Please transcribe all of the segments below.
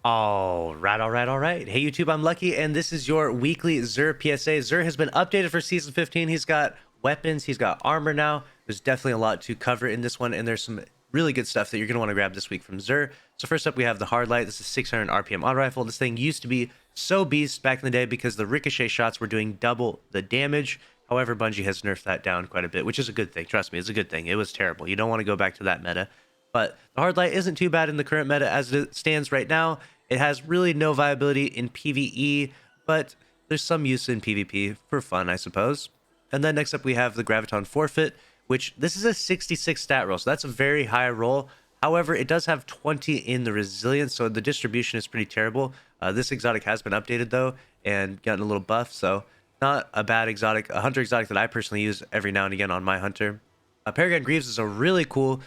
All right, all right, all right. Hey, YouTube, I'm Lucky, and this is your weekly Xur PSA. Xur has been updated for Season 15. He's got weapons, he's got armor now. There's definitely a lot to cover in this one, and there's some really good stuff that you're going to want to grab this week from Xur. So first up, we have the Hard Light. This is 600 RPM auto rifle. This thing used to be so beast back in the day because the ricochet shots were doing double the damage. However, Bungie has nerfed that down quite a bit, which is a good thing. Trust me, it's a good thing. It was terrible. You don't want to go back to that meta. But the Hard Light isn't too bad in the current meta as it stands right now. It has really no viability in PvE, but there's some use in PvP for fun, I suppose. And then next up we have the Graviton Forfeit, which this is a 66 stat roll, so that's a very high roll. However, it does have 20 in the resilience, so the distribution is pretty terrible. This exotic has been updated though, and gotten a little buff, so not a bad exotic, a hunter exotic that I personally use every now and again on my hunter. Peregrine Greaves is a really cool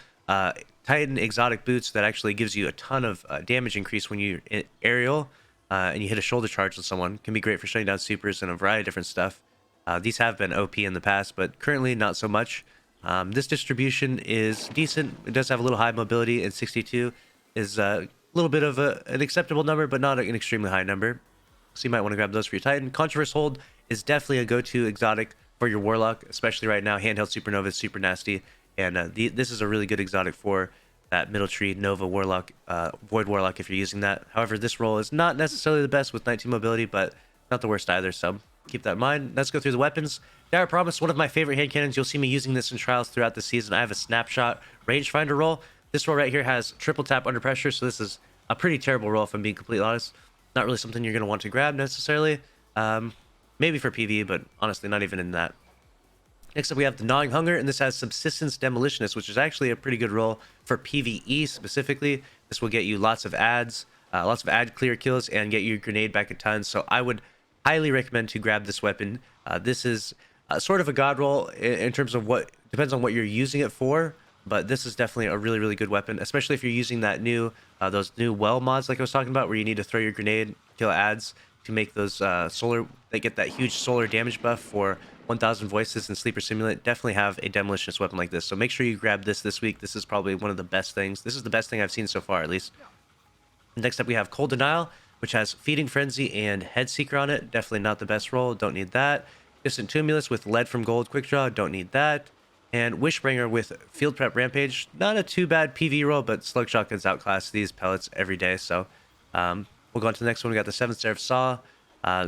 Titan exotic boots that actually gives you a ton of damage increase when you're in aerial and you hit a shoulder charge with someone. Can be great for shutting down supers and a variety of different stuff. These have been OP in the past, but currently not so much. This distribution is decent. It does have a little high mobility, and 62 is a little bit of an acceptable number, but not an extremely high number. So you might want to grab those for your Titan. Controverse Hold is definitely a go-to exotic for your Warlock, especially right now. Handheld Supernova is super nasty. And this is a really good exotic for that middle tree Nova Warlock, Void Warlock if you're using that. However, this roll is not necessarily the best with 19 mobility, but not the worst either, so keep that in mind. Let's go through the weapons. Dire Promise, one of my favorite hand cannons. You'll see me using this in trials throughout the season. I have a snapshot rangefinder roll. This roll right here has triple tap under pressure, so this is a pretty terrible roll if I'm being completely honest. Not really something you're going to want to grab necessarily. Maybe for PvE, but honestly not even in that. Next up, we have the Gnawing Hunger, and this has Subsistence Demolitionist, which is actually a pretty good roll for PvE specifically. This will get you lots of ads, lots of ad clear kills, and get your grenade back a ton. So I would highly recommend to grab this weapon. This is sort of a god roll in terms of what depends on what you're using it for, but this is definitely a really, really good weapon, especially if you're using that new those new well mods like I was talking about, where you need to throw your grenade, kill ads to make those solar. They get that huge solar damage buff for 1000 voices and Sleeper Simulant. Definitely have a demolitionist weapon like this, so make sure you grab this week. This is probably one of the best things. This is the best thing I've seen so far, at least. Next up we have Cold Denial, which has Feeding Frenzy and Head Seeker on it. Definitely not the best roll, don't need that. Distant Tumulus with Lead from Gold Quick Draw, don't need that. And Wishbringer with Field Prep Rampage, not a too bad PV roll, but Slug Shotguns outclass these pellets every day, so we'll go on to the next one. We got the Seventh Seraph Saw,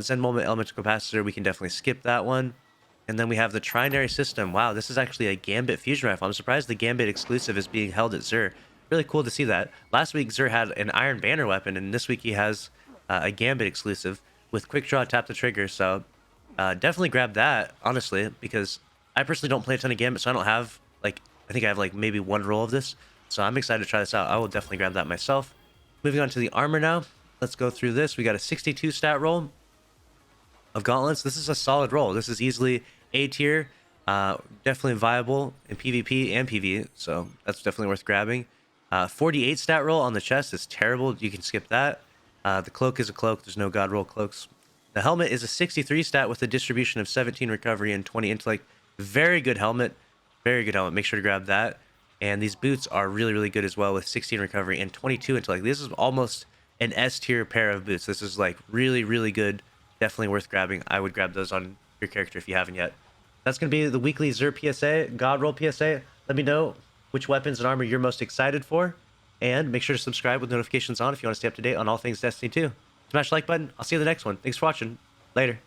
Zen Moment Elemental Capacitor, we can definitely skip that one. And then we have the Trinary System. Wow, this is actually a Gambit fusion rifle. I'm surprised the Gambit exclusive is being held at Xur. Really cool to see that. Last week, Xur had an Iron Banner weapon, and this week he has a Gambit exclusive with Quick Draw, Tap the Trigger. So definitely grab that, honestly, because I personally don't play a ton of Gambit, so I don't have, like, I think I have, like, maybe one roll of this. So I'm excited to try this out. I will definitely grab that myself. Moving on to the armor now. Let's go through this. We got a 62 stat roll of gauntlets. This is a solid roll. This is easily A tier, definitely viable in PvP and PvE, so that's definitely worth grabbing. 48 stat roll on the chest is terrible. You can skip that. The cloak is a cloak. There's no god roll cloaks. The helmet is a 63 stat with a distribution of 17 recovery and 20 intellect. Very good helmet. Very good helmet. Make sure to grab that. And these boots are really, really good as well with 16 recovery and 22 intellect. This is almost an S tier pair of boots. This is like really, really good. Definitely worth grabbing. I would grab those on your character if you haven't yet. That's going to be the weekly Xur PSA, God Roll PSA. Let me know which weapons and armor you're most excited for. And make sure to subscribe with notifications on if you want to stay up to date on all things Destiny 2. Smash the like button. I'll see you in the next one. Thanks for watching. Later.